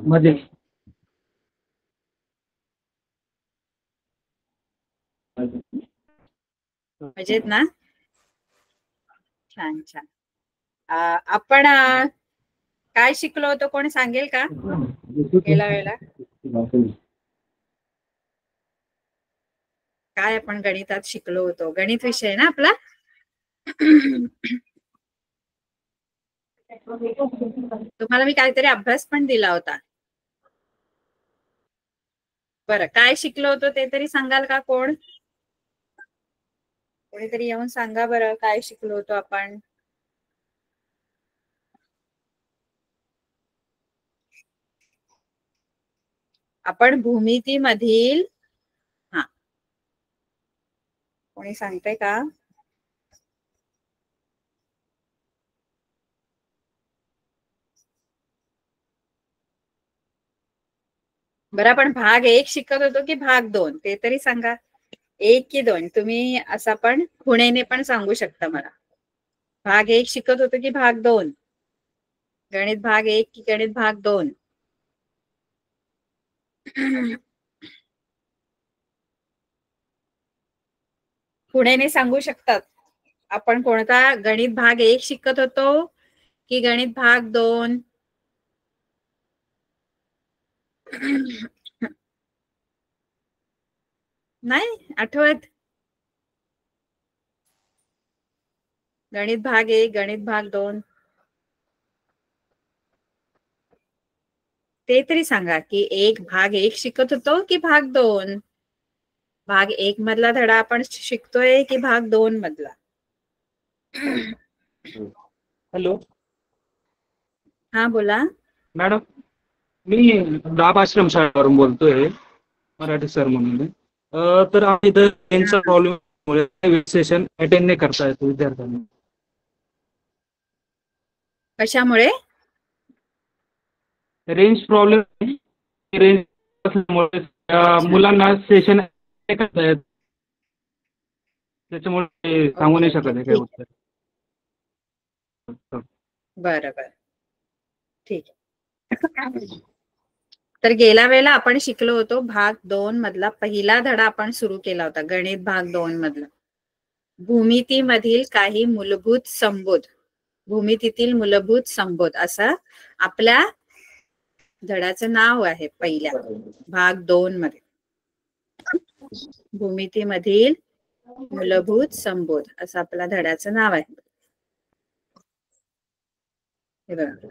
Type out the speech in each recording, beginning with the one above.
मध्ये मजेत ना? छान छान. आपण काय शिकलो होतो, कोण सांगेल का? गेल्या वेळेला काय आपण गणितात शिकलो होतो? गणित विषय ना आपला. तुम्हाला मी काहीतरी अभ्यास पण दिला होता. बरं, काय शिकलो होतो ते तरी सांगाल का? कोणीतरी येऊन सांगा बरं, काय शिकलो होतो आपण? आपण भूमितीमधील, हा, कोणी सांगतंय का? बरं, आपण भाग 1 शिकत होतो की भाग 2 ते तरी सांगा. 1 की 2? तुम्ही असं पण खुणेने पण सांगू शकता मला. भाग 1 शिकत होतो की भाग 2? गणित भाग 1 की गणित भाग 2? खुणेने सांगू शकतात. आपण कोणता गणित भाग 1 शिकत होतो की गणित भाग 2? नाही आठवत? गणित भाग 1, गणित भाग 2 ते तरी सांगा की भाग 1 शिकत होतो की भाग 2? भाग 1 मधला धडा आपण शिकतोय की भाग 2 मधला? हॅलो हा बोला मॅडम, मी दाब आश्रम शाळेवरून बोलतोय, मराठी सर म्हणून. तर आम्ही इथं त्यांचा प्रॉब्लेम सेशन अटेंड नाही करता येतो विद्यार्थ्यांना. कशामुळे? Range problem. रेंज असल्यामुळे मुलांना सेशन करता येत, त्याच्यामुळे सांगू नाही शकत आहे काय उत्तर. बरं बरं, ठीक आहे. तर गेल्या वेळेला आपण शिकलो होतो भाग 2 मधला पहिला धडा आपण सुरू केला होता, गणित भाग 2 मधला. भूमितीमधील काही मूलभूत संबोध, भूमितीतील मूलभूत संबोध असं आपल्या धड्याचं नाव आहे पहिल्या भाग 2 मध्ये. भूमितीमधील मूलभूत संबोध असं आपल्या धड्याचं नाव आहे.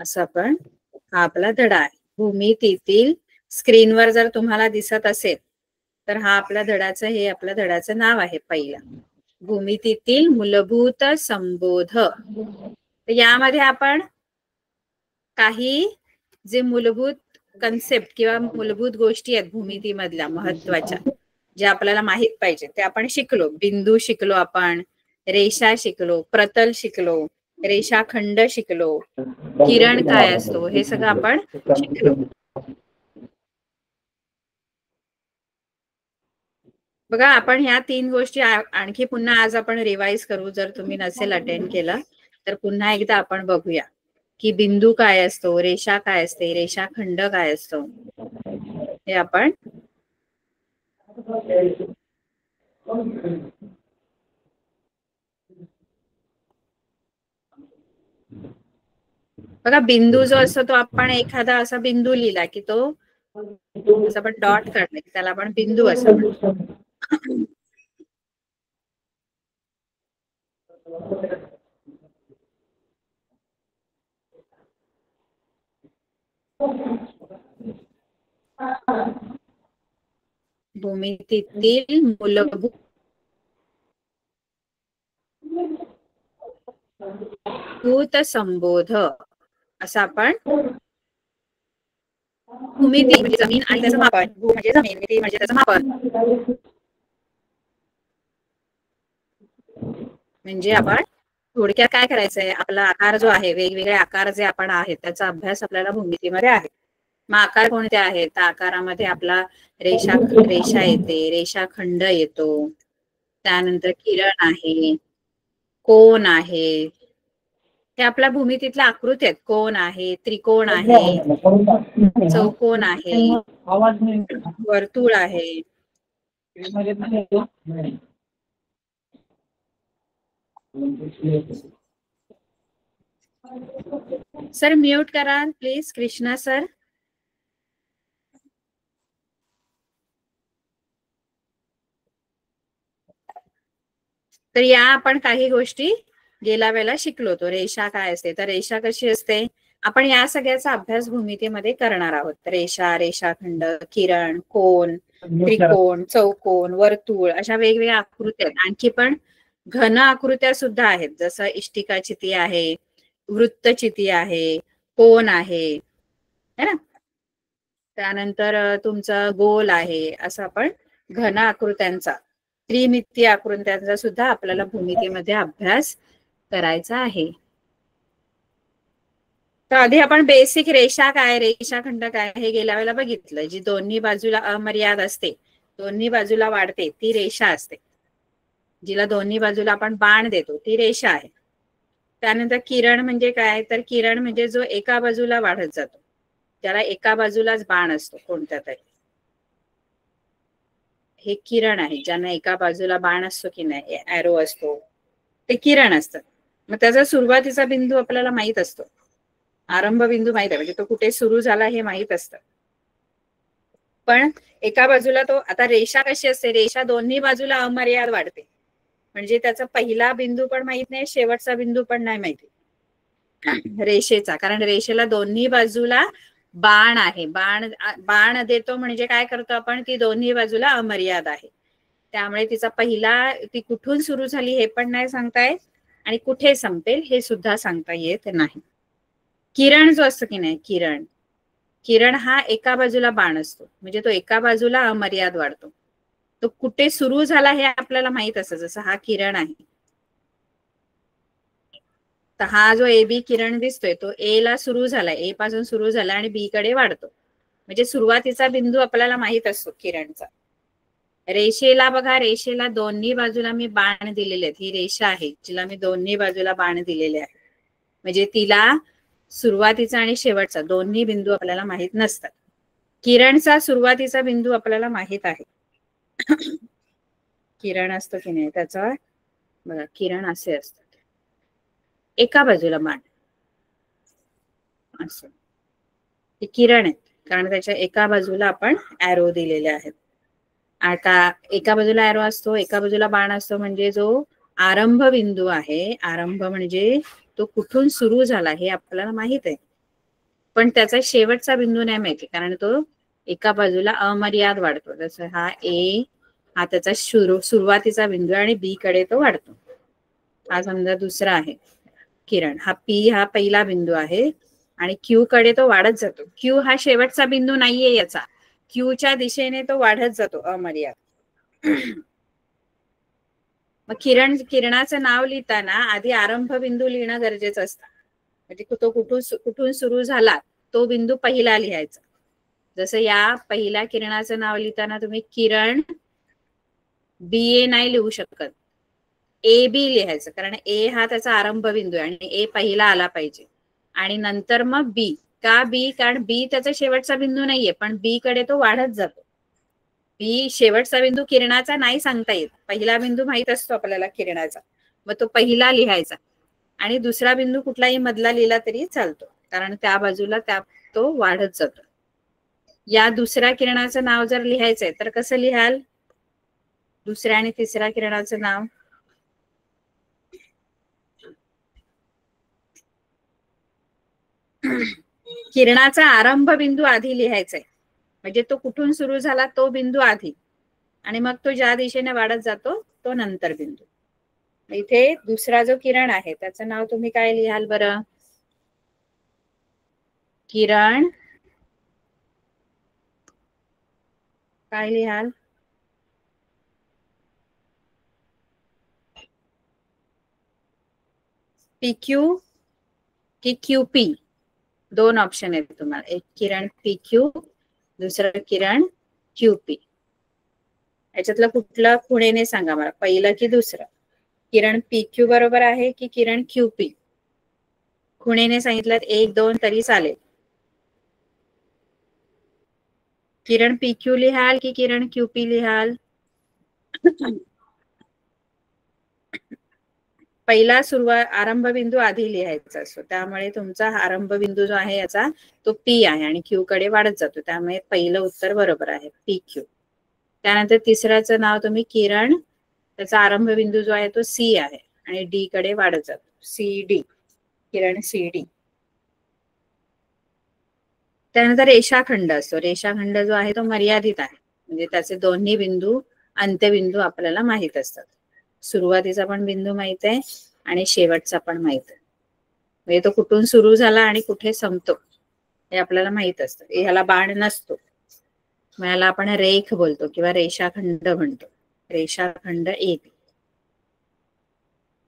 असं आपण, हा आपला धडा आहे भूमितीतील. स्क्रीनवर जर तुम्हाला दिसत असेल तर हा आपल्या धड्याचं, हे आपल्या धड्याचं नाव आहे पहिलं, भूमितीतील मूलभूत संबोध. तर यामध्ये आपण काही जे मूलभूत कन्सेप्ट किंवा मूलभूत गोष्टी आहेत भूमितीमधल्या महत्वाच्या, जे आपल्याला माहित पाहिजे ते आपण शिकलो. बिंदू शिकलो आपण, रेषा शिकलो, प्रतल शिकलो, रेषाखंड शिकलो, किरण काय असतो हे सगळं आपण शिकलो. बघा, आपण ह्या 3 गोष्टी आणखी पुन्हा आज आपण रिवाइज करू. जर तुम्ही नसेल अटेंड केलं तर पुन्हा एकदा आपण बघूया की बिंदू काय असतो, रेषा काय असते, रेषाखंड काय असतो, हे आपण बघा. बिंदू जो असतो तो आपण एखादा असा बिंदू लिहिला की तो असं आपण डॉट काढला की त्याला आपण बिंदू असं म्हणतो. भूमितीतील मूलभूत संबोध असं आपण, भूमिती म्हणजे जमीन आणि त्याचं मापन, भू म्हणजे जमीन, मिती म्हणजे त्याचं मापन. म्हणजे आपण थोडक्यात काय करायचंय, आपला आकार जो आहे, वेगवेगळे आकार जे आपण आहेत त्याचा अभ्यास आपल्याला भूमितीमध्ये आहे. मग आकार कोणते आहेत? त्या आकारामध्ये आपला रेषा येते, रेषाखंड येतो, त्यानंतर किरण आहे, कोन आहे, हे आपल्या भूमितीतल्या आकृती आहेत. कोन आहे, त्रिकोण आहे, चौकोन आहे, वर्तुळ आहे. सर म्यूट करा प्लीज, कृष्णा सर. तर या आपण काही गोष्टी गेल्या वेळेला शिकलो होतो. रेषा काय असते, तर रेषा कशी असते आपण या सगळ्याचा अभ्यास भूमितीमध्ये करणार आहोत. रेषा, रेषाखंड, किरण, कोन, त्रिकोण, चौकोन, वर्तुळ अशा वेगवेगळ्या आकृत्या आहेत. आणखी पण घन आकृत्या सुद्धा आहेत, जसं इष्टिकाचिती आहे, वृत्तचिती आहे, कोन आहे, है ना. त्यानंतर तुमचं गोल आहे. असं आपण घन आकृत्यांचा, त्रिमितीय आकृत्यांचा सुद्धा आपल्याला भूमितीमध्ये अभ्यास करायचा आहे. तर आधी आपण बेसिक रेषा काय, रेषाखंड काय हे गेल्या वेळेला बघितलं. जी दोन्ही बाजूला अमर्याद असते, दोन्ही बाजूला वाढते, ती रेषा असते. जिला दोन्ही बाजूला आपण बाण देतो ती रेषा आहे. त्यानंतर किरण म्हणजे काय, तर किरण म्हणजे जो एका बाजूला वाढत जातो, त्याला एका बाजूलाच बाण असतो कोणत्या तरी, हे किरण आहे. ज्यांना एका बाजूला बाण असतो की नाही, एरो असतो, ते किरण असतात. मग त्याचा सुरुवातीचा बिंदू आपल्याला माहित असतो, आरंभ बिंदू माहित आहे, म्हणजे तो कुठे सुरू झाला हे माहित असतं. पण एका बाजूला तो, आता रेषा कशी असते, रेषा दोन्ही बाजूला अमर्याद वाढते, म्हणजे त्याचा पहिला बिंदू पण माहित नाही, शेवटचा बिंदू पण नाही माहिती रेषेचा, कारण रेषेला दोन्ही बाजूला बाण आहे. बाण देतो म्हणजे काय करतो आपण, ती दोन्ही बाजूला अमर्याद आहे. त्यामुळे तिचा पहिला, ती कुठून सुरू झाली हे पण नाही सांगता येत, आणि कुठे संपेल हे सुद्धा सांगता येत नाही. किरण जो असतो की नाही, किरण हा एका बाजूला बाण असतो, म्हणजे तो एका बाजूला अमर्याद वाढतो. तो कुठे सुरू झाला हे आपल्याला माहित असतं, जसं हा किरण आहे. तर हा जो ए बी किरण दिसतोय तो ए ला सुरू झालाय, ए पासून सुरू झाला आणि बी कडे वाढतो, म्हणजे सुरुवातीचा बिंदू आपल्याला माहित असतो किरणचा. रेषेला बघा, रेषेला दोन्ही बाजूला मी बाण दिलेले आहेत. ही रेषा आहे जिला मी दोन्ही बाजूला बाण दिलेले आहे, म्हणजे तिला सुरुवातीचा आणि शेवटचा दोन्ही बिंदू आपल्याला माहित नसतात. किरणचा सुरुवातीचा बिंदू आपल्याला माहित आहे. किरण असतो की नाही त्याचा, बघा किरण असे असतात, एका बाजूला बाण असं, ते किरण आहेत, कारण त्याच्या एका बाजूला आपण एरो दिलेले आहेत. आता एका बाजूला एरो असतो, एका बाजूला बाण असतो, म्हणजे जो आरंभ बिंदू आहे, आरंभ म्हणजे तो कुठून सुरू झाला हे आपल्याला माहित आहे, पण त्याचा शेवटचा बिंदू नाही माहिती, कारण तो एका बाजूला अमर्याद वाढतो. जसं हा ए, हा त्याचा सुरुवातीचा बिंदू आणि बी कडे तो वाढतो. हा समजा दुसरा आहे किरण, हा पी हा पहिला बिंदू आहे आणि क्यू कडे तो वाढत जातो. क्यू हा शेवटचा बिंदू नाहीये याचा, क्यूच्या दिशेने तो वाढत जातो अमर्याद. मग किरणाचं नाव लिहिताना आधी आरंभ बिंदू लिहिणं गरजेचं असतं, म्हणजे तो कुठून सुरू झाला तो बिंदू पहिला लिहायचा. जसं या पहिल्या किरणाचं नाव लिहिताना तुम्ही किरण बी ए नाही लिहू शकत, ए बी लिहायचं, कारण ए हा त्याचा आरंभ बिंदू आहे आणि ए पहिला आला पाहिजे, आणि नंतर मग बी. का बी, कारण बी त्याचा शेवटचा बिंदू नाहीये, पण बी कडे तो वाढत जातो. बी शेवटचा बिंदू किरणाचा नाही सांगता येत, पहिला बिंदू माहित असतो आपल्याला किरणाचा, मग तो पहिला लिहायचा, आणि दुसरा बिंदू कुठलाही मधला लिहिला तरी चालतो, कारण त्या बाजूला तो वाढत जातो. या दुसऱ्या किरणाचं नाव जर लिहायचंय तर कसं लिहाल, दुसऱ्या आणि तिसऱ्या किरणाचं नाव, किरणाचा आरंभ बिंदू आधी लिहायचा आहे, म्हणजे तो कुठून सुरू झाला तो बिंदू आधी, आणि मग तो ज्या दिशेने वाढत जातो तो नंतर बिंदू. इथे दुसरा जो किरण आहे त्याचं नाव तुम्ही काय लिहाल बरं, किरण काय लिहाल, PQ की QP, दोन ऑप्शन आहेत तुम्हाला, एक किरण PQ, दुसरं किरण QP. याच्यातलं कुठलं खुणेने सांगा मला, पहिलं की दुसरं, किरण PQ बरोबर आहे की किरण QP. खुणेने सांगितलं 1 2 तरी चालेल. किरण PQ लिहाल की किरण QP लिहाल? पहिला सुरुवात आरंभ बिंदू आधी लिहायचा असतो, त्यामुळे तुमचा आरंभ बिंदू जो आहे याचा तो P आहे आणि Q कडे वाढत जातो, त्यामुळे पहिलं उत्तर बरोबर आहे PQ. त्यानंतर तिसऱ्याचं नाव तुम्ही किरण, त्याचा आरंभ बिंदू जो आहे तो C आहे आणि D कडे वाढत जातो, CD, किरण CD. त्यानंतर रेषाखंड असतो. रेषाखंड जो आहे तो मर्यादित आहे, म्हणजे त्याचे दोन्ही बिंदू अंत्यबिंदू आपल्याला माहित असतात. सुरुवातीचा पण बिंदू माहित आहे आणि शेवटचा पण माहित आहे, म्हणजे तो कुठून सुरू झाला आणि कुठे संपतो हे आपल्याला माहित असतं. ह्याला बाण नसतो, ह्याला आपण रेख बोलतो किंवा रेषाखंड म्हणतो. रेषाखंड A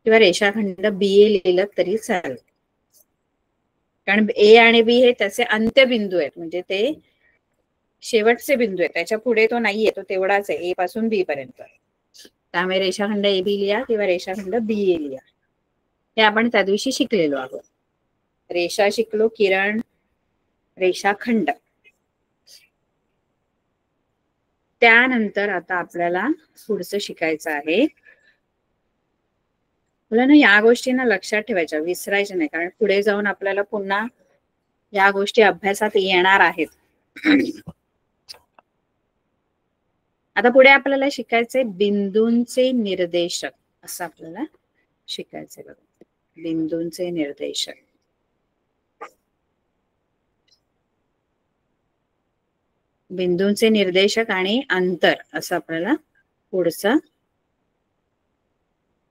किंवा रेषाखंड BA लिहिलं तरी चालेल, कारण A आणि B हे त्याचे अंत्यबिंदू आहेत, म्हणजे ते शेवटचे बिंदू आहेत, त्याच्या पुढे तो नाहीये, तो तेवढाच आहे A पासून B पर्यंत. त्यामुळे रेषाखंड AB लिहा किंवा रेषाखंड BA लिहा. हे आपण त्या दिवशी शिकलेलो आहोत. रेषा शिकलो, किरण, रेषाखंड. त्यानंतर आता आपल्याला पुढचं शिकायचं आहे. मुलांनो, या गोष्टींना लक्षात ठेवायच्या, विसरायच्या नाही, कारण पुढे जाऊन आपल्याला पुन्हा या गोष्टी अभ्यासात येणार आहेत. आता पुढे आपल्याला शिकायचंय बिंदूंचे निर्देशक, असं आपल्याला शिकायचंय बघा. बिंदूंचे निर्देशक. बिंदूंचे निर्देशक आणि अंतर असं आपल्याला पुढचा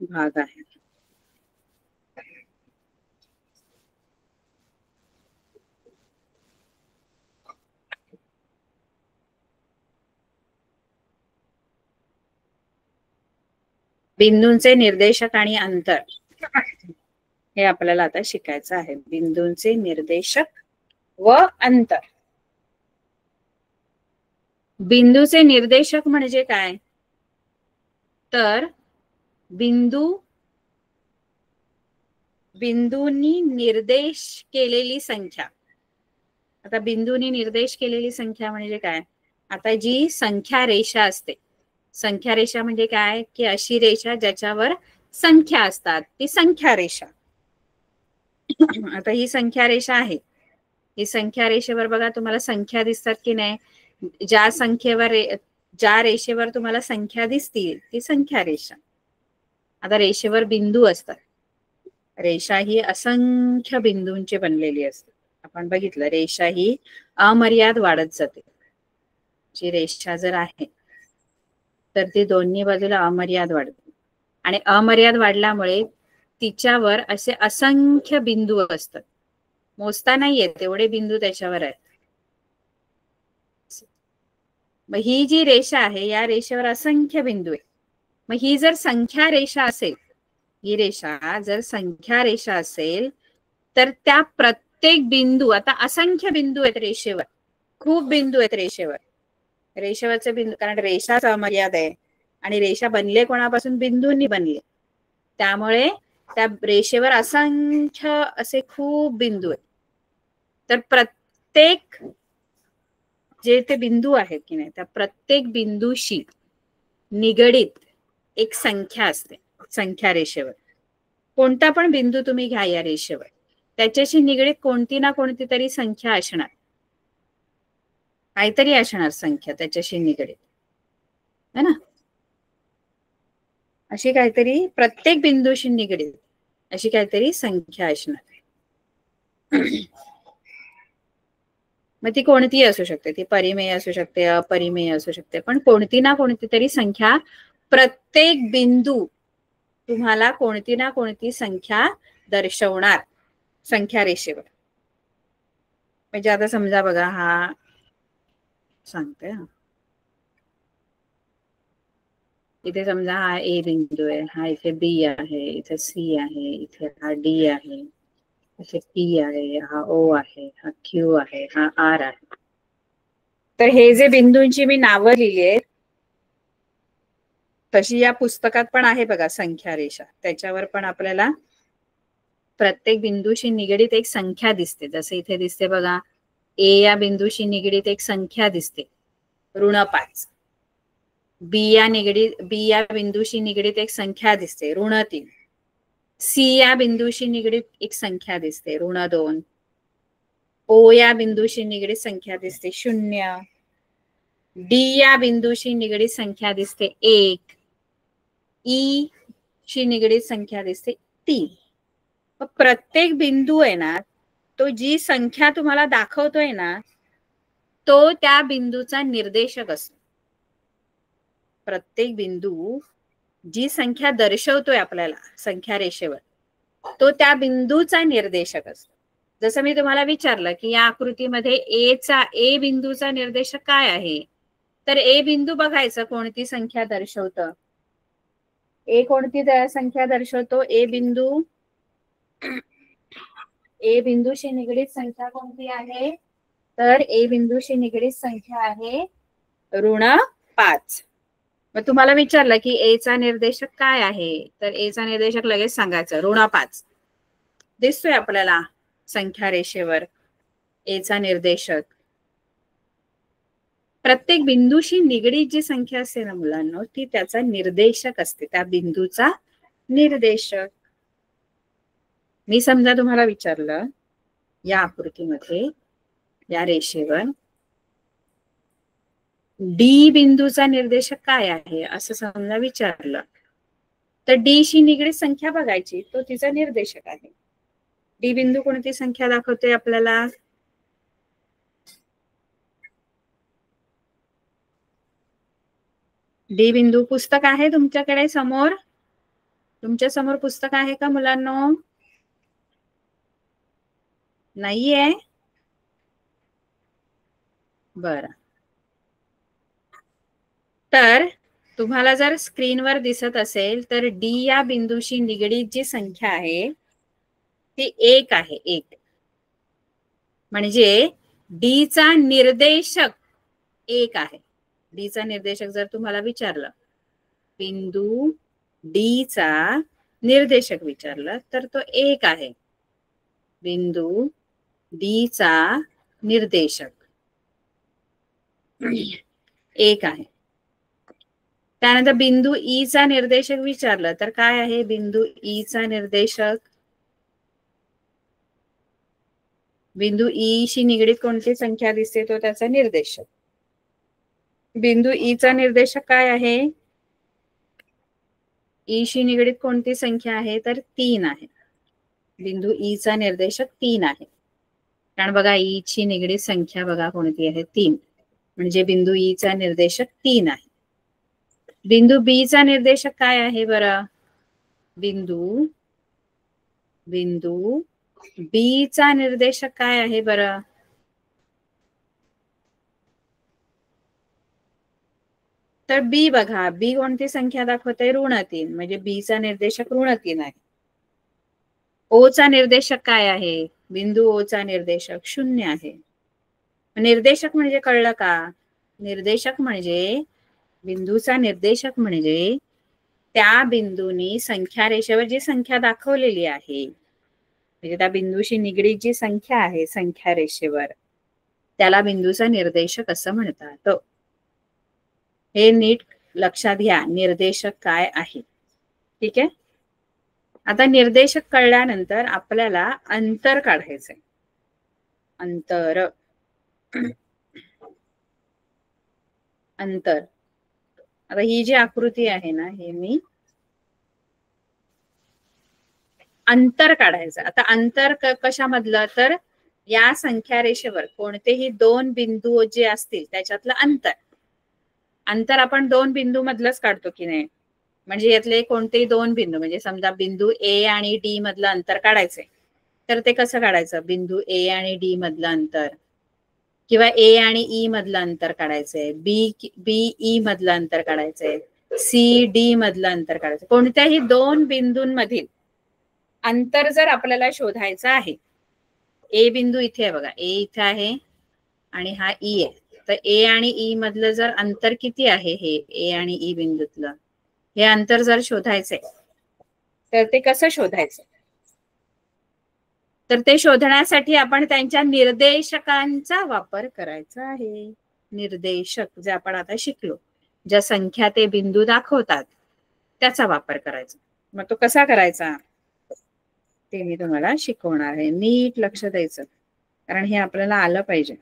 भाग आहे. बिंदूंचे निर्देशक आणि अंतर हे आपल्याला आता शिकायचं आहे. बिंदूंचे निर्देशक व अंतर. बिंदूचे निर्देशक म्हणजे काय, तर बिंदूंनी निर्देश केलेली संख्या. आता बिंदूंनी निर्देश केलेली संख्या म्हणजे काय, आता जी संख्या रेषा असते, संख्या रेषा म्हणजे काय की अशी रेषा ज्याच्यावर संख्या असतात, ती संख्या रेषा. आता ही संख्या रेषा आहे, ही संख्या रेषेवर बघा तुम्हाला संख्या दिसतात की नाही, ज्या रेषेवर तुम्हाला संख्या दिसतील ती संख्या रेषा. आता रेषेवर बिंदू असतात, रेषा ही असंख्य बिंदूंची बनलेली असते. आपण बघितलं रेषा ही अमर्याद वाढत जाते. जी रेषा जर आहे तर ती दोन्ही बाजूला अमर्याद वाढते आणि अमर्याद वाढल्यामुळे तिच्यावर असे असंख्य बिंदू असतात, मोजता नाहीये तेवढे बिंदू त्याच्यावर आहेत. मग ही जी रेषा आहे या रेषेवर असंख्य बिंदू आहे. मग ही जर संख्या रेषा असेल, ही रेषा जर संख्या रेषा असेल तर त्या प्रत्येक बिंदू, आता असंख्य बिंदू आहेत रेषेवर, खूप बिंदू आहेत रेषेवर. रेषेवरचे बिंदू, कारण रेषाच अमर्याद आहे आणि रेषा बनले कोणापासून, बिंदूंनी बनले, त्यामुळे त्या रेषेवर असंख्य असे खूप बिंदू आहेत. तर प्रत्येक जे ते बिंदू आहेत की नाही, त्या प्रत्येक बिंदूशी निगडीत एक संख्या असते. संख्या रेषेवर कोणता पण बिंदू तुम्ही घ्या या रेषेवर, त्याच्याशी निगडीत कोणती ना कोणती तरी संख्या असणार, काहीतरी असणार संख्या त्याच्याशी निगडीत, है ना. अशी काहीतरी प्रत्येक बिंदूशी निगडीत अशी काहीतरी संख्या असणार. मग ती कोणती असू शकते, ती परिमेय असू शकते, अपरिमेय असू शकते, पण कोणती ना कोणती तरी संख्या, प्रत्येक बिंदू तुम्हाला कोणती ना कोणती संख्या दर्शवणार संख्या रेषेवर. म्हणजे आता समजा बघा, हा सांगते, इथे समजा हा A बिंदू आहे, हा इथे B आहे, इथे C आहे, इथे हा D आहे, इथे P आहे, हा O आहे, हा Q आहे, हा R आहे. तर हे जे बिंदूंची मी नावं लिहिली आहेत तशी या पुस्तकात पण आहे बघा संख्या रेषा, त्याच्यावर पण आपल्याला प्रत्येक बिंदूशी निगडीत एक संख्या दिसते. जसं इथे दिसते बघा, ए या बिंदूशी निगडीत एक संख्या दिसते ऋण 5. बी या बिंदूशी निगडीत एक संख्या दिसते ऋण 3. सी या बिंदूशी निगडीत एक संख्या दिसते ऋण 2. ओ या बिंदूशी निगडीत संख्या दिसते 0. डी या बिंदूशी निगडीत संख्या दिसते 1. ई शी निगडीत संख्या दिसते 3. प्रत्येक बिंदू आहे ना, तो जी संख्या तुम्हाला दाखवतोय ना, तो त्या बिंदूचा निर्देशक असतो. प्रत्येक बिंदू जी संख्या दर्शवतोय आपल्याला संख्या रेषेवर, तो त्या बिंदूचा निर्देशक असतो. जसं मी तुम्हाला विचारलं की या आकृतीमध्ये ए बिंदूचा निर्देशक काय आहे, तर ए बिंदू बघायचं कोणती संख्या दर्शवतं. ए कोणती संख्या दर्शवतो? ए बिंदूशी निगडीत संख्या कोणती आहे, तर ए बिंदूशी निगडीत संख्या आहे ऋण 5. मग तुम्हाला विचारलं की ए चा निर्देशक काय आहे, तर ए चा निर्देशक लगेच सांगायचं ऋण 5. दिसतोय आपल्याला संख्या रेषेवर ए चा निर्देशक. प्रत्येक बिंदूशी निगडीत जी संख्या असते ना मुलांनो, ती त्याचा निर्देशक असते, त्या बिंदूचा निर्देशक. मी समजा तुम्हाला विचारलं या आकृतीमध्ये या रेषेवर डी बिंदूचा निर्देशक काय आहे असं समजा विचारलं, तर डी शी निगडीत संख्या बघायची, तो तिचा निर्देशक आहे. डी बिंदू कोणती संख्या दाखवते आपल्याला, डी बिंदू. पुस्तक आहे तुमच्याकडे समोर, तुमच्या समोर पुस्तक आहे का मुलांनो? नाहीये? बरं, तर तुम्हाला जर स्क्रीनवर दिसत असेल तर डी या बिंदूशी निगडीत जी संख्या आहे ती 1 आहे. 1 म्हणजे डी चा निर्देशक 1 आहे. डी चा निर्देशक जर तुम्हाला विचारलं, बिंदू डी चा निर्देशक विचारलं, तर तो 1 आहे. बिंदू डी चा निर्देशक 1 आहे. त्यानंतर बिंदू ई चा निर्देशक विचारलं तर काय आहे, बिंदू ई चा निर्देशक, बिंदू ई शी निगडीत कोणती संख्या दिसते तो त्याचा निर्देशक. बिंदू ई चा निर्देशक काय आहे, ई शी निगडीत कोणती संख्या आहे, तर 3 आहे. बिंदू ई चा निर्देशक 3 आहे. कारण बघा ई ची निगडीत संख्या बघा कोणती आहे, 3. म्हणजे बिंदू ई चा निर्देशक 3 आहे. बिंदू बी चा निर्देशक काय आहे बरं, बिंदू बी चा निर्देशक काय आहे बरं, तर बी बघा, बी कोणती संख्या दाखवते, ऋण 3. म्हणजे बी चा निर्देशक ऋण 3 आहे. ओ चा निर्देशक काय आहे, बिंदू ओ चा निर्देशक 0 आहे. निर्देशक म्हणजे कळलं का, निर्देशक म्हणजे बिंदूचा निर्देशक म्हणजे त्या बिंदूनी संख्या रेषेवर जी संख्या दाखवलेली आहे, म्हणजे त्या बिंदूशी निगडीत जी संख्या आहे संख्या रेषेवर, त्याला बिंदूचा निर्देशक असं म्हणतात. हे नीट लक्षात घ्या, निर्देशक काय आहे. ठीक आहे. आता निर्देशक कळल्यानंतर आपल्याला अंतर काढायचंय. अंतर आता ही जी आकृती आहे ना, हे मी अंतर काढायचं. आता अंतर कशामधलं, तर या संख्या रेषेवर कोणतेही 2 बिंदू जे असतील त्याच्यातलं अंतर आपण 2 बिंदू मधलंच काढतो की नाही. म्हणजे यातले कोणतेही 2 बिंदू, म्हणजे समजा बिंदू ए आणि डी मधलं अंतर काढायचंय, तर ते कसं काढायचं, बिंदू ए आणि डी मधलं अंतर, किंवा ए आणि ई मधलं अंतर काढायचंय, बी ई मधलं अंतर काढायचंय, सी डी मधलं अंतर काढायचं. कोणत्याही 2 बिंदूंमधील अंतर जर आपल्याला शोधायचं आहे, ए बिंदू इथे आहे बघा, ए इथे आहे आणि हा ई आहे, तर ए आणि ई मधलं जर अंतर किती आहे, हे ए आणि ई बिंदूतलं हे अंतर जर शोधायचंय, तर ते कसं शोधायचं, तर ते शोधण्यासाठी आपण त्यांच्या निर्देशकांचा वापर करायचा आहे. निर्देशक जे आपण आता शिकलो, ज्या संख्या ते बिंदू दाखवतात त्याचा वापर करायचा. मग तो कसा करायचा ते मी तुम्हाला शिकवणार आहे. नीट लक्ष द्यायचं, कारण हे आपल्याला आलं पाहिजे.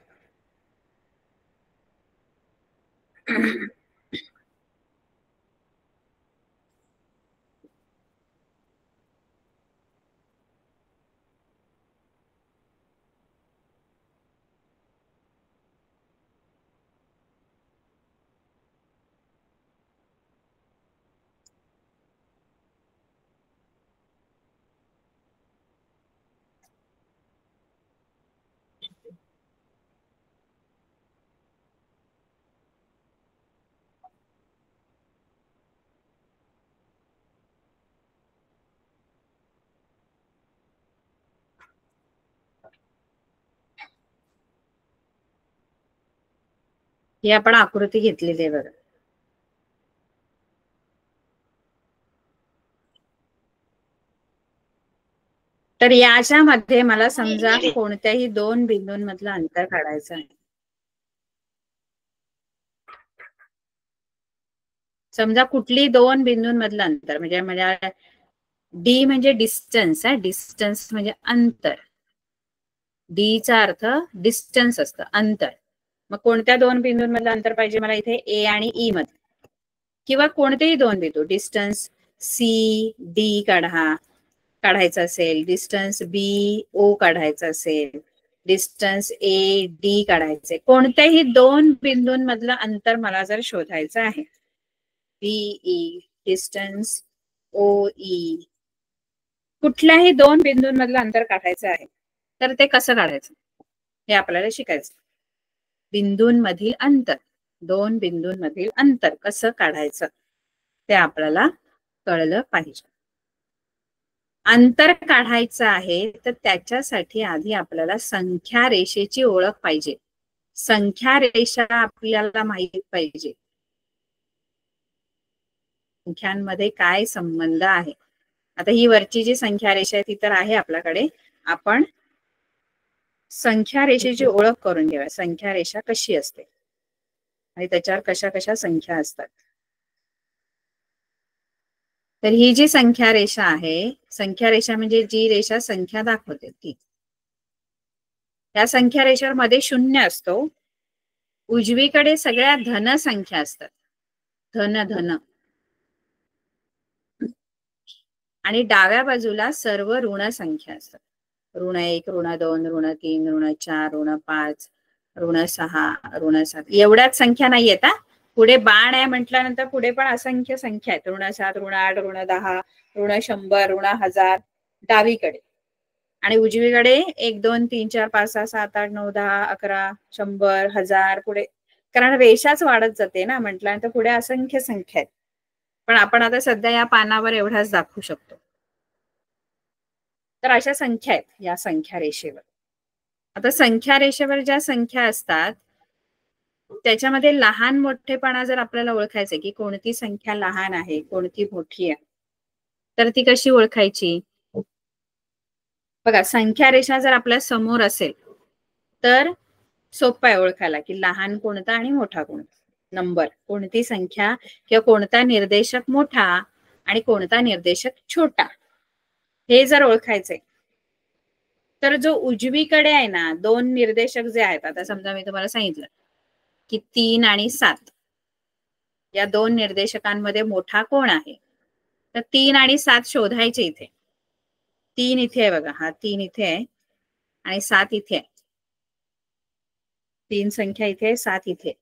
ही आपण आकृती घेतलेली आहे बघा. तर याच्यामध्ये मला समजा कोणत्याही दोन बिंदूंमधलं अंतर काढायचं आहे. समजा कुठली दोन बिंदूंमधलं अंतर, म्हणजे डी म्हणजे डिस्टन्स आहे. डिस्टन्स म्हणजे अंतर. डी चा अर्थ डिस्टन्स असतं, अंतर. मग कोणत्या दोन बिंदूंमधलं अंतर पाहिजे मला इथे? ए आणि ई मध्ये, किंवा कोणतेही दोन बिंदू. डिस्टन्स सी डी काढायचं असेल, डिस्टन्स बी ओ काढायचं असेल, डिस्टन्स ए डी काढायचे. कोणत्याही दोन बिंदूंमधलं अंतर मला जर शोधायचं आहे, बीई डिस्टन्स ओ ई, कुठल्याही दोन बिंदूंमधलं अंतर काढायचं आहे, तर ते कसं काढायचं हे आपल्याला शिकायचं. बिंदूंमधील अंतर, दोन बिंदूंमधील अंतर कसं काढायचं ते आपल्याला कळलं पाहिजे. अंतर काढायचं आहे तर त्याच्यासाठी आधी आपल्याला संख्या रेषेची ओळख पाहिजे. संख्या रेषा आपल्याला माहित पाहिजे, संख्यांमध्ये काय संबंध आहे. आता ही वरची जी संख्या रेषा आहे ती तर आहे आपल्याकडे. आपण संख्या रेषेची ओळख करून घेऊया. संख्या रेषा कशी असते आणि त्याच्यावर कशा कशा संख्या असतात. तर ही जी संख्या रेषा आहे, संख्या रेषा म्हणजे जी रेषा संख्या दाखवते ती. त्या संख्या रेषेवर मध्ये शून्य असतो. उजवीकडे सगळ्या धन संख्या असतात, धन धन, आणि डाव्या बाजूला सर्व ऋण संख्या असतात. ऋण 1, ऋण 2, ऋण 3, ऋण 4, ऋण 5, ऋण 6, ऋण 7. एवढ्याच संख्या नाही येत. पुढे बाण आहे म्हटल्यानंतर पुढे पण असंख्य संख्या आहेत. ऋण 7, ऋण 8, ऋण 10, ऋण 100, ऋण 1000 डावीकडे, आणि उजवीकडे 1 2 3 4 5 6 7 8 9 10 11 100 1000 पुढे, कारण रेषाच वाढत जाते ना म्हटल्यानंतर पुढे असंख्य संख्या आहेत. पण आपण आता सध्या या पानावर एवढाच दाखवू शकतो. तर अशा संख्या आहेत या संख्या रेषेवर. आता संख्या रेषेवर ज्या संख्या असतात त्याच्यामध्ये लहान मोठेपणा जर आपल्याला ओळखायचे की कोणती संख्या लहान आहे कोणती मोठी आहे, तर ती कशी ओळखायची? बघा, संख्या रेषा जर आपल्या समोर असेल तर सोपं आहे ओळखायला की लहान कोणता आणि मोठा कोणता. नंबर, कोणती संख्या किंवा कोणता निर्देशक मोठा आणि कोणता निर्देशक छोटा, हे जर ओळखायचे तर जो उजवीकडे आहे ना, दोन निर्देशक जे आहेत, आता समजा मी तुम्हाला सांगितलं की 3 आणि 7 या दोन निर्देशकांमध्ये मोठा कोण आहे, तर 3 आणि 7 शोधायचे. इथे 3 इथे आहे बघा, हा 3 इथे आहे आणि 7 इथे आहे. 3 संख्या इथे आहे, 7 इथे.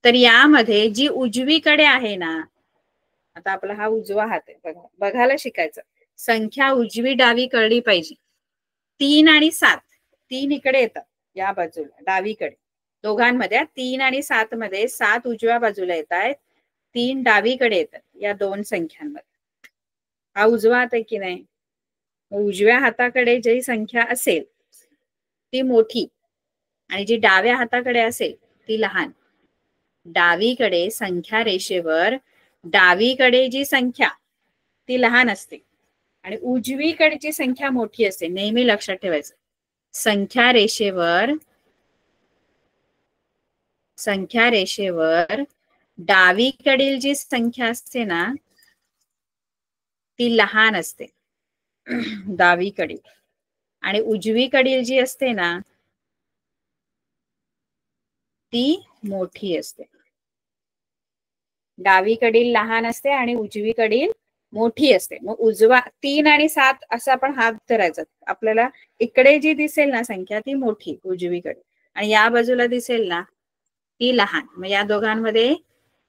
तर यामध्ये जी उजवीकडे आहे ना, आता आपला हा उजवा हात आहे बघा, बघायला शिकायचं. संख्या उजवी डावी कळली पाहिजे. 3 आणि 7, 3 इकडे येतात या बाजूला डावीकडे, दोघांमध्ये 3 आणि 7 मध्ये 7 उजव्या बाजूला येत आहेत, 3 डावीकडे येतात या दोन संख्यांमध्ये. हा उजवा हात आहे की नाही? उजव्या हाताकडे जी संख्या असेल ती मोठी आणि जी डाव्या हाताकडे असेल ती लहान. डावीकडे संख्या रेषेवर डावीकडे जी संख्या ती लहान असते आणि उजवीकडची संख्या मोठी असते. नेहमी लक्षात ठेवायचं, संख्या रेषेवर डावीकडील जी संख्या असते ना ती लहान असते डावीकडील, आणि उजवीकडील जी असते ना ती मोठी असते. डावीकडील लहान असते आणि उजवीकडील मोठी असते. मग उजवा 3 आणि 7 असं आपण हात धरायचा. आपल्याला इकडे जी दिसेल ना संख्या ती मोठी उजवीकडे, आणि या बाजूला दिसेल ना ती लहान. मग या दोघांमध्ये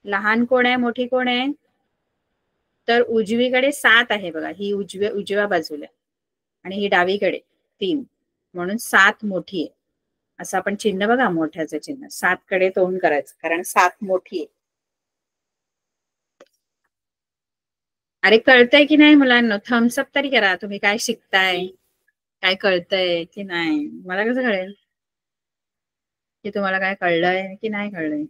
लहान कोण आहे मोठी कोण आहे? तर उजवीकडे 7 आहे बघा, ही उजव्या बाजूला आणि ही डावीकडे 3, म्हणून 7 मोठी आहे. असं आपण चिन्ह बघा, मोठ्याचं चिन्ह 7 कडे तोंड करायचं, कारण 7 मोठी आहे. अरे कळतंय की नाही मुलांना? थम्सअप तरी करा, तुम्ही काय शिकताय, काय कळतंय की नाही. मला कसं कळेल की तुम्हाला काय कळलंय की नाही कळलंय?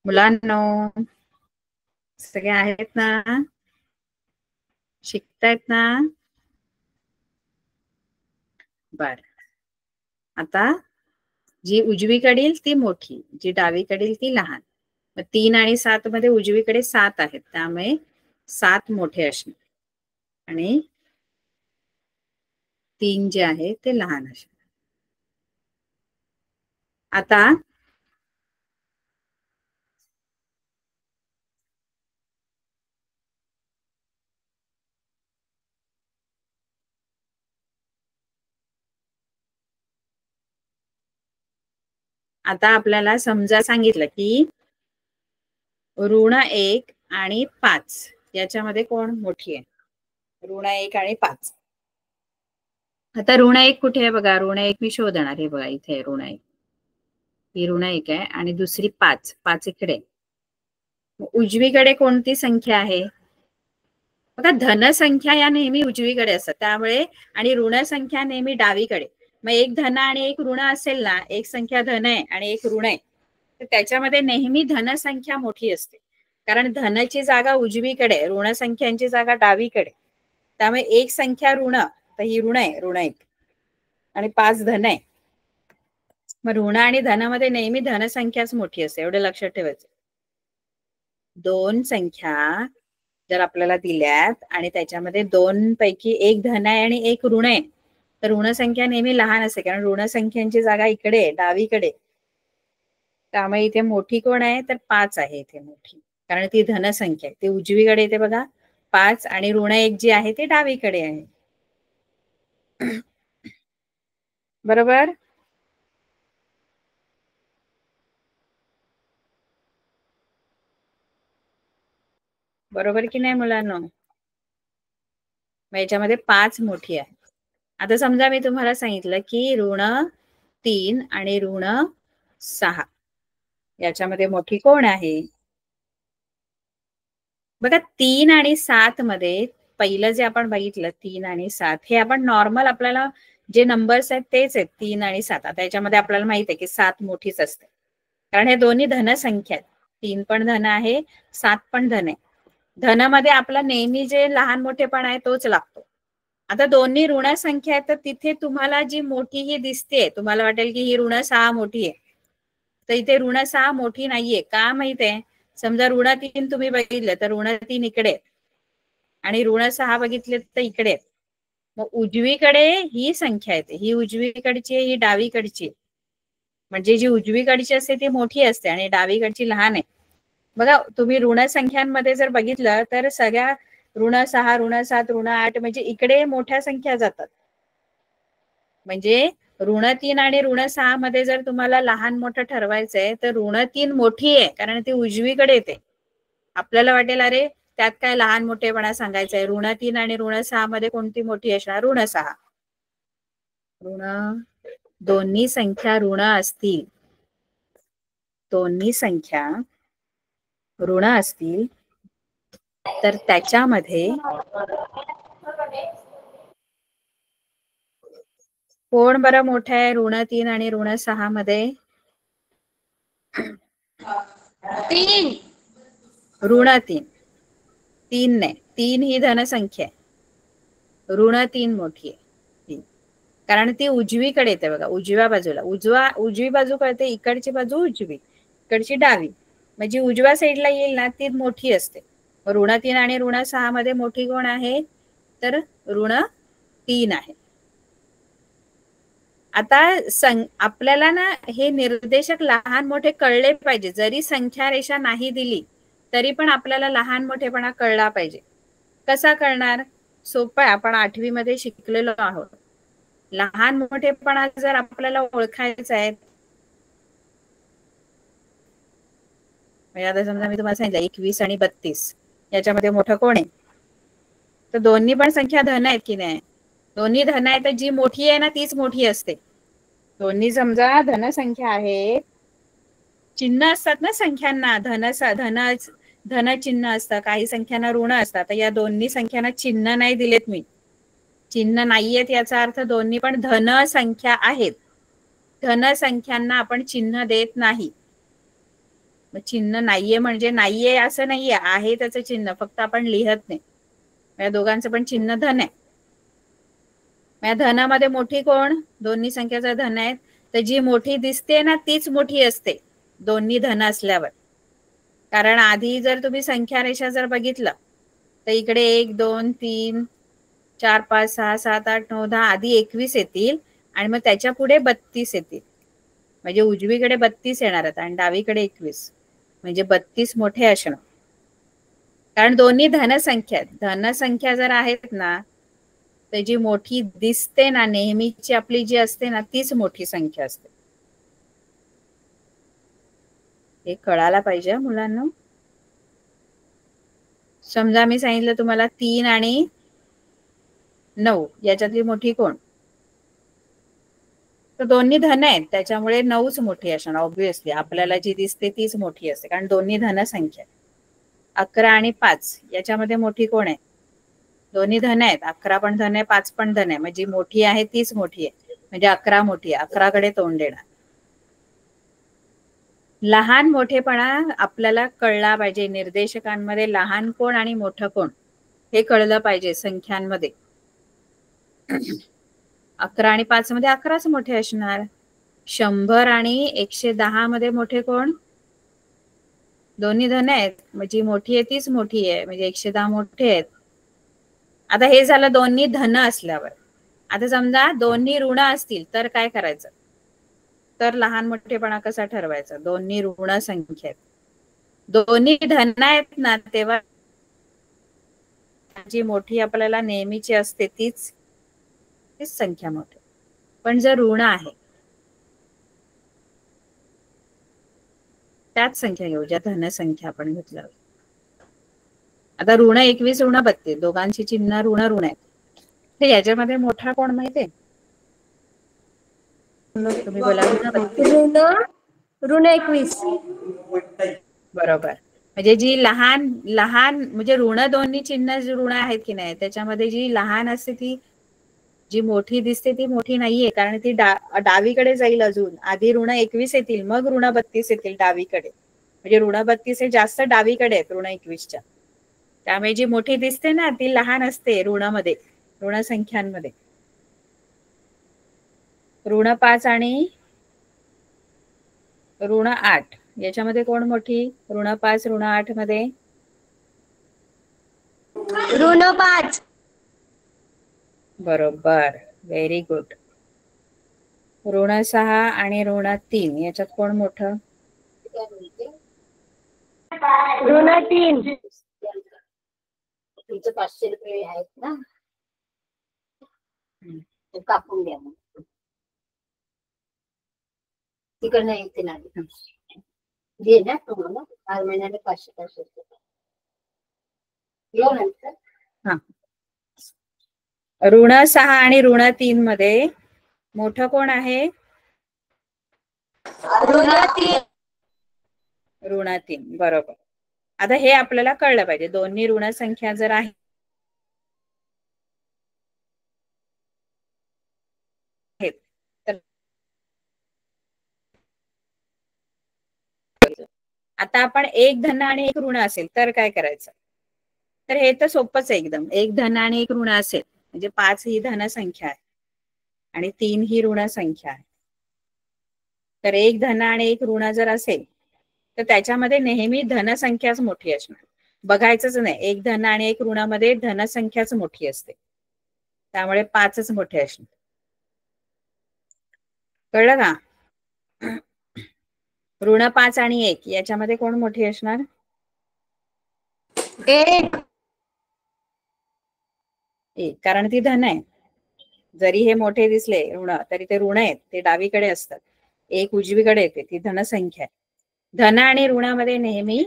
मुलांनो सगळे आहेत ना, शिकतायत ना? बर, आता जी उजवीकडील ती मोठी, जी डावीकडील ती लहान. मग 3 आणि 7 मध्ये उजवीकडे 7 आहेत, त्यामुळे 7 मोठे असणे आणि 3 जे आहे ते लहान असणे. आता आपल्याला समजा सांगितलं की -1 आणि 5 याच्यामध्ये कोण मोठी आहे? -1 आणि 5. आता -1 कुठे आहे बघा, -1 मी शोधणार. हे बघा इथे -1, ही -1 आहे आणि दुसरी 5 इकडे. उजवीकडे कोणती संख्या आहे बघा? धनसंख्या या नेहमी उजवीकडे असतात, त्यामुळे, आणि ऋण संख्या नेहमी डावीकडे. मग एक धन आणि एक ऋण असेल ना, एक संख्या धन आहे आणि एक ऋण आहे, तर त्याच्यामध्ये नेहमी धनसंख्या मोठी असते, कारण धनची जागा उजवीकडे, ऋण संख्यांची जागा डावीकडे. त्यामुळे एक संख्या ऋण, तर ही ऋण आहे, -1 आणि 5 धन आहे. मग ऋण आणि धनामध्ये नेहमी धनसंख्याच मोठी असते, एवढं लक्षात ठेवायचं. 2 संख्या जर आपल्याला दिल्यात आणि त्याच्यामध्ये 2 पैकी एक धन आहे आणि एक ऋण आहे, तर ऋण संख्या नेहमी लहान असते, कारण ऋण संख्यांची जागा इकडे आहे, डावीकडे. त्यामुळे इथे मोठी कोण आहे? तर 5 आहे इथे मोठी, कारण ती धनसंख्या आहे, ती उजवीकडे येते बघा 5, आणि -1 जी आहे ती डावीकडे आहे. बरोबर? बरोबर की नाही मुलांनो? मग याच्यामध्ये 5 मोठी आहे. आता समजा मी तुम्हाला सांगितलं की -3 आणि -6 याच्यामध्ये मोठी कोण आहे? बघा 3 आणि 7 मध्ये पहिलं जे आपण बघितलं 3 आणि 7, हे आपण नॉर्मल, आपल्याला जे नंबर्स आहेत तेच आहेत 3 आणि 7. आता याच्यामध्ये आपल्याला माहित आहे की 7 मोठीच असते, कारण हे दोन्ही धनसंख्या आहेत. 3 पण धन आहे, 7 पण धन आहे. धनामध्ये आपला नेहमी जे लहान मोठेपण आहे तोच लागतो. आता दोन्ही ऋण संख्या आहेत, तर तिथे तुम्हाला जी मोठी ही दिसते, तुम्हाला वाटेल की ही -6 मोठी आहे, तर इथे -6 मोठी नाहीये. का माहितीये? समजा -3 तुम्ही बघितलं तर -3 इकडे आणि -6 बघितले तर इकडे. मग उजवीकडे ही संख्या येते, ही उजवीकडची ही डावीकडची, म्हणजे जी उजवीकडची असते ती मोठी असते आणि डावीकडची लहान आहे. बघा तुम्ही ऋण संख्यांमध्ये जर बघितलं तर सगळ्या -6, -7, -8 म्हणजे इकडे मोठ्या संख्या जातात. म्हणजे -3 आणि -6 मध्ये जर तुम्हाला लहान मोठं ठरवायचंय तर -3 मोठी आहे, कारण ती उजवीकडे येते. आपल्याला वाटेल अरे त्यात काय लहान मोठेपणा सांगायचंय, -3 आणि -6 मध्ये कोणती मोठी असणार? -6. दोन्ही संख्या ऋण असतील, दोन्ही संख्या ऋण असतील तर त्याच्यामध्ये कोण बरं मोठं आहे ऋण 3 आणि ऋण 6 मध्ये? 3. ऋण 3. 3 नाही, 3 ही धनसंख्या आहे, ऋण 3 मोठी आहे. 3 कारण ती उजवीकडे येते बघा, उजव्या बाजूला. उजवी बाजू कळते, इकडची बाजू उजवी, इकडची डावी. म्हणजे उजव्या साईडला येईल ना ती मोठी असते. ऋण 3 आणि ऋण 6 मध्ये मोठी कोण आहे? तर ऋण 3 आहे. आता आपल्याला ना हे निर्देशक लहान मोठे कळले पाहिजे. जरी संख्या रेषा नाही दिली तरी पण आपल्याला लहान मोठेपणा कळला पाहिजे. कसा कळणार? सोपं आहे, आपण 8वी मध्ये शिकलेलो आहोत. लहान मोठेपणा जर आपल्याला ओळखायचा आहे, म्हणजे आता समजा मी तुम्हाला सांगितलं 21 आणि 32 याच्यामध्ये मोठं कोण आहे? तर दोन्ही पण संख्या धन आहेत की नाही? दोन्ही धन आहे, तर जी मोठी आहे ना तीच मोठी असते. दोन्ही समजा धनसंख्या आहेत, चिन्ह असतात ना संख्यांना, धन चिन्ह असतं, काही संख्यांना ऋण असतात. तर या दोन्ही संख्यांना चिन्ह नाही दिलेत मी, चिन्ह नाहीयेत याचा अर्थ दोन्ही पण धन संख्या आहेत. धनसंख्यांना आपण चिन्ह देत नाही. चिन्ह नाहीये म्हणजे नाहीये असं नाहीये, आहे त्याचं चिन्ह, फक्त आपण लिहत नाही. या दोघांचं पण चिन्ह धन आहे. या धनामध्ये मोठी कोण? दोन्ही संख्याचा धन आहे, तर जी मोठी दिसते ना तीच मोठी असते दोन्ही धन असल्यावर. कारण आधी जर तुम्ही संख्या रेषा जर बघितलं तर इकडे 1 2 3 4 5 6 7 8 9 10 आधी 21 येतील आणि मग त्याच्या पुढे 32 येतील. म्हणजे उजवीकडे 32 येणार आहेत आणि डावीकडे 21, म्हणजे 32 मोठे असणं. कारण दोन्ही धनसंख्या आहेत. धनसंख्या जर आहेत ना तर जी मोठी दिसते ना नेहमीची आपली जी असते ना तीच मोठी संख्या असते. हे कळायला पाहिजे मुलांना. समजा मी सांगितलं तुम्हाला 3 आणि 9 याच्यातली मोठी कोण? तर दोन्ही धन आहेत, त्याच्यामुळे 9च मोठी असणार. ऑब्व्हियसली आपल्याला जी दिसते तीच मोठी असते, कारण दोन्ही धनसंख्या. 11 आणि 5 याच्यामध्ये मोठी कोण आहे? दोन्ही धन आहेत, 11 पण धन आहे, 5 पण धन आहे. म्हणजे मोठी आहे तीच मोठी आहे, म्हणजे 11 मोठी आहे. 11 कडे तोंड देणार. लहान मोठेपणा आपल्याला कळला पाहिजे. निर्देशकांमध्ये लहान कोण आणि मोठं कोण हे कळलं पाहिजे. संख्यांमध्ये 11 आणि 5 मध्ये 11च मोठे असणार. 100 आणि 110 मध्ये मोठे कोण? दोन्ही धन आहेत, म्हणजे मोठी आहे तीच मोठी आहे, म्हणजे 110 मोठे आहेत. आता हे झालं दोन्ही धन असल्यावर. आता समजा दोन्ही ऋण असतील तर काय करायचं? तर लहान मोठेपणा कसा ठरवायचा? दोन्ही ऋण संख्या आहेत, दोन्ही धन आहेत ना, तेव्हा जी मोठी आपल्याला नेहमीची असते तीच संख्या मोठी. पण जर ऋण आहे त्याच संख्या घेऊ ज्या धनसंख्या आपण घेतल्या. आता ऋण 21 ऋण 32 दोघांची चिन्ह ऋण आहेत. तर याच्यामध्ये मोठा कोण माहितीये? तुम्ही बोला. ऋण 21. बरोबर. म्हणजे जी लहान म्हणजे ऋण दोन्ही चिन्ह ऋण आहेत की नाही, त्याच्यामध्ये जी लहान असते ती जी मोठी दिसते ती मोठी नाहीये, कारण ती डावीकडे जाईल. अजून आधी ऋण 21 येतील, मग ऋण 32 येतील डावीकडे. म्हणजे ऋण 32 हे जास्त डावीकडे आहेत ऋण 21च्या. त्यामुळे जी मोठी दिसते ना ती लहान असते ऋणामध्ये, ऋण संख्यांमध्ये. ऋण 5 आणि ऋण 8 याच्यामध्ये कोण मोठी? ऋण 5 ऋण 8 मध्ये ऋण 5. बरोबर, व्हेरी गुड. ऋण 6 आणि ऋण 3 याच्यात कोण मोठं? ऋण 3. तुमचे 500 रुपये आहेत ना, ते कापून द्या. मग तिकडनं येते ना दे ना तुम्हाला 4 महिन्याला 500 नंतर. हा, ऋण 6 आणि ऋण 3 मध्ये मोठं कोण आहे? ऋण 3. ऋण 3. बरोबर. आता हे आपल्याला कळलं पाहिजे. दोन्ही ऋण संख्या जर आहे आता आपण एक धन आणि एक ऋण असेल तर काय करायचं? तर हे तर सोपंच आहे एकदम. एक धन आणि एक ऋण असेल म्हणजे 5 ही धन संख्या आहे आणि 3 ही ऋण संख्या आहे. तर एक धन आणि एक ऋण जर असेल तर त्याच्यामध्ये नेहमी धनसंख्याच मोठी असणार. बघायचंच नाही, एक धन आणि एक ऋणामध्ये धनसंख्याच मोठी असते, त्यामुळे 5च मोठे असणार. कळलं का? ऋण 5 आणि 1 याच्यामध्ये कोण मोठी असणार? एक. एक, कारण ती धन आहे. जरी हे मोठे दिसले ऋण तरी ते ऋण आहेत, ते डावीकडे असतात. एक उजवीकडे येते, ती धनसंख्या आहे. धन आणि ऋणामध्ये नेहमी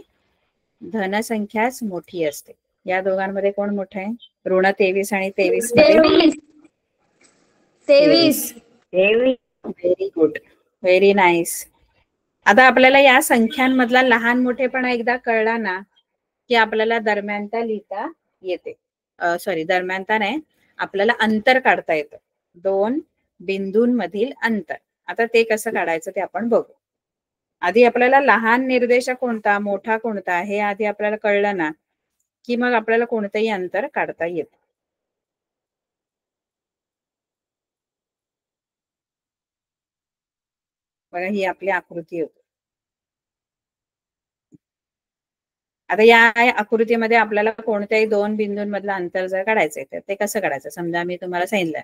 धनसंख्याच मोठी असते. या दोघांमध्ये कोण मोठं आहे? ऋण 23 आणि 23 मध्ये 23. Very good, very nice. आता आपल्याला या संख्यांमधला लहान मोठेपणा एकदा कळला ना की आपल्याला दरम्यानता लिहिता येते. सॉरी, दरम्यानता नाही, आपल्याला अंतर काढता येतं, दोन बिंदूंमधील अंतर. आता ते कसं काढायचं ते आपण बघू. आधी आपल्याला लहान निर्देशक कोणता, मोठा कोणता हे आधी आपल्याला कळलं ना की मग आपल्याला कोणतंही अंतर काढता येतं. बघा, ही आपली आकृती होती. आता या आकृतीमध्ये आपल्याला कोणत्याही दोन बिंदूंमधलं अंतर जर काढायचंय तर ते कसं काढायचं? समजा मी तुम्हाला सांगितलं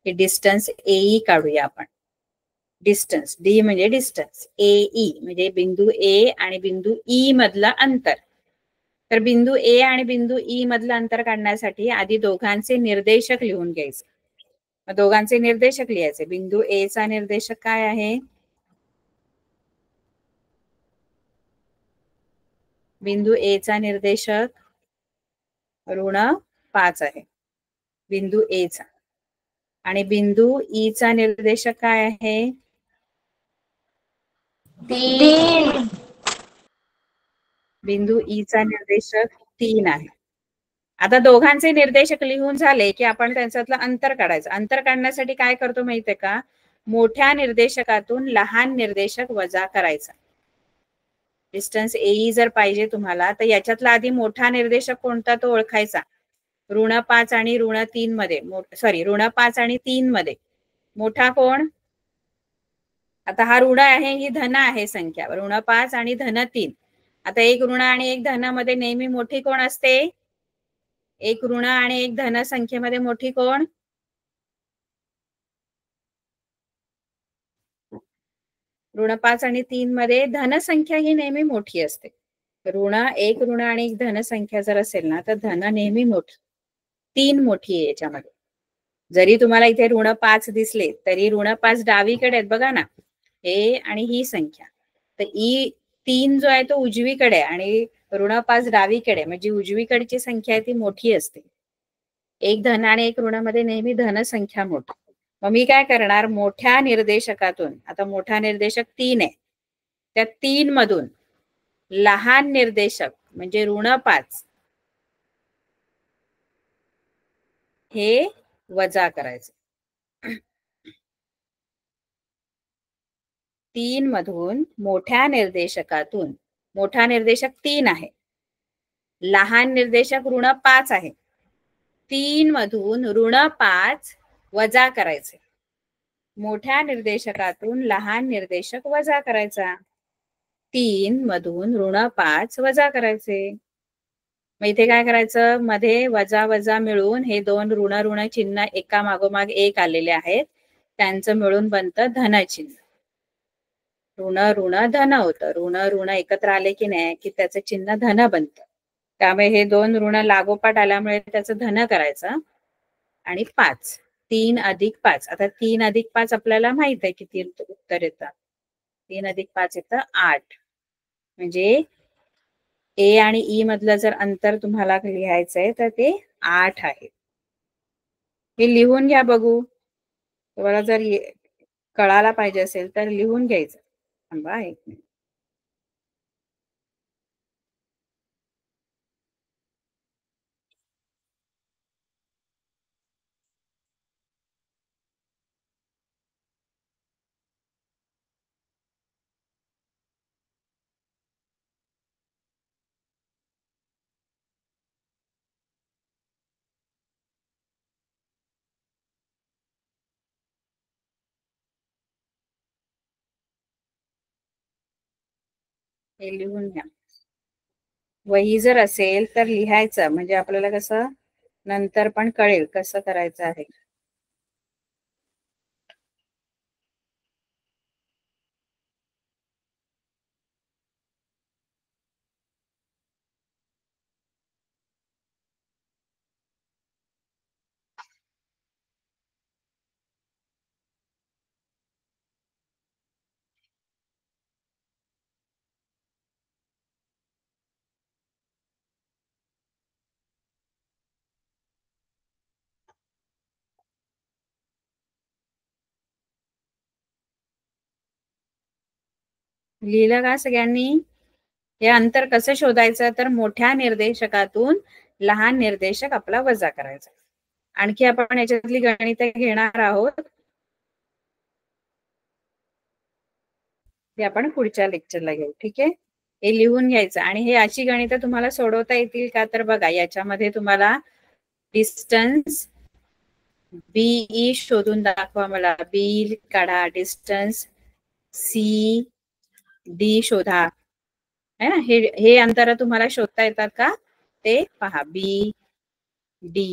की डिस्टन्स एई काढूया आपण. डिस्टन्स डी म्हणजे डिस्टन्स, एई म्हणजे बिंदू ए आणि बिंदू ई मधलं अंतर. तर बिंदू ए आणि बिंदू ई मधलं अंतर काढण्यासाठी आधी दोघांचे निर्देशक लिहून घ्यायचे. मग दोघांचे निर्देशक लिहायचे. बिंदू ए चा निर्देशक काय आहे? बिंदू ए चा निर्देशक ऋण 5 आहे, बिंदू ए चा. आणि बिंदू ई चा निर्देशक काय आहे? 3. बिंदू ई चा निर्देशक 3 आहे. आता दोघांचे निर्देशक लिहून झाले की आपण त्यांच्यातलं अंतर काढायचं. अंतर काढण्यासाठी काय करतो माहितीये का? मोठ्या निर्देशकातून लहान निर्देशक वजा करायचा. डिस्टन्स एई जर पाहिजे तुम्हाला तर याच्यातला आधी मोठा निर्देशक कोणता तो ओळखायचा. ऋण 5 आणि ऋण 3 मध्ये, सॉरी ऋण 5 आणि 3 मध्ये मोठा कोण? आता हा ऋण आहे, ही धन आहे संख्या, ऋण 5 आणि धन 3. आता एक ऋण आणि एक धन मध्ये नेहमी मोठी कोण असते? एक ऋण आणि एक धन संख्येमध्ये मोठी कोण? ऋण 5 आणि 3 मध्ये धनसंख्या ही नेहमी मोठी असते. एक ऋण आणि एक धनसंख्या जर असेल ना तर धन नेहमी मोठी, 3 मोठी आहे याच्यामध्ये. जरी तुम्हाला इथे ऋण 5 दिसले तरी ऋण 5 डावीकडे आहेत बघा ना, हे आणि ही संख्या. तर ई 3 जो आहे तो उजवीकडे आणि ऋण 5 डावीकडे, म्हणजे उजवीकडची संख्या आहे ती मोठी असते. एक धन आणि एक ऋणामध्ये नेहमी धनसंख्या मोठी. मग मी काय करणार? मोठ्या निर्देशकातून, आता मोठा निर्देशक 3 आहे, त्या 3 मधून लहान निर्देशक म्हणजे ऋण 5 हे वजा करायचं. 3 मधून मोठ्या निर्देशकातून, मोठा निर्देशक 3 आहे, लहान निर्देशक ऋण 5 आहे, 3 मधून ऋण 5 वजा करायचे. मोठ्या निर्देशकातून लहान निर्देशक वजा करायचा. 3 मधून ऋण 5 वजा करायचे. मग इथे काय करायचं? मध्ये वजा वजा मिळून हे दोन ऋण ऋण चिन्ह एका मागोमाग एक आलेले आहेत, त्यांचं मिळून बनतं धनचिन्ह. ऋण ऋण धन होतं. ऋण ऋण एकत्र आले की नाही की त्याचं चिन्ह धन बनतं. त्यामुळे हे दोन ऋण लागोपाठ आल्यामुळे त्याचं धन करायचं. आणि 5, 3 अधिक 5. आता 3 अधिक 5 आपल्याला माहित आहे किती उत्तर येतं. 3 अधिक 5 येतं 8. म्हणजे ए आणि ई मधलं जर अंतर तुम्हाला लिहायचंय तर ते 8 आहे. हे लिहून घ्या बघू. तुम्हाला जर कळायला पाहिजे असेल तर लिहून घ्यायचं. थांबा एक मिनिट. हे लिहून घ्या. वही जर असेल तर लिहायचं, म्हणजे आपल्याला कसं नंतर पण कळेल कसं करायचं आहे. लिहिलं का सगळ्यांनी? हे अंतर कसं शोधायचं, तर मोठ्या निर्देशकातून लहान निर्देशक आपला वजा करायचा. आणखी आपण याच्यातली गणित घेणार आहोत, ते आपण पुढच्या लेक्चरला घेऊ. ठीक आहे, हे लिहून घ्यायचं. आणि हे अशी गणित तुम्हाला सोडवता येतील का, तर बघा याच्यामध्ये तुम्हाला डिस्टन्स बीई शोधून दाखवा मला. बी काढा, डिस्टन्स सी डी शोधा, है ना. हे अंतर तुम्हाला शोधता येतात का ते पहा. बी डी.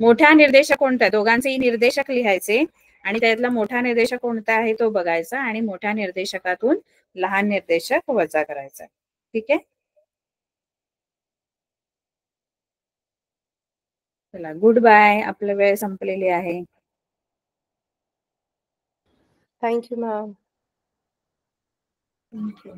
मोठा निर्देशक कोणता आहे, दोघांचेही निर्देशक लिहायचे आणि त्यातला मोठा निर्देशक कोणता आहे तो बघायचा आणि मोठ्या निर्देशकातून लहान निर्देशक वजा करायचा. ठीक आहे, चला गुड बाय. आपला वेळ संपलेली आहे. Thank you ma'am. थँक्यू.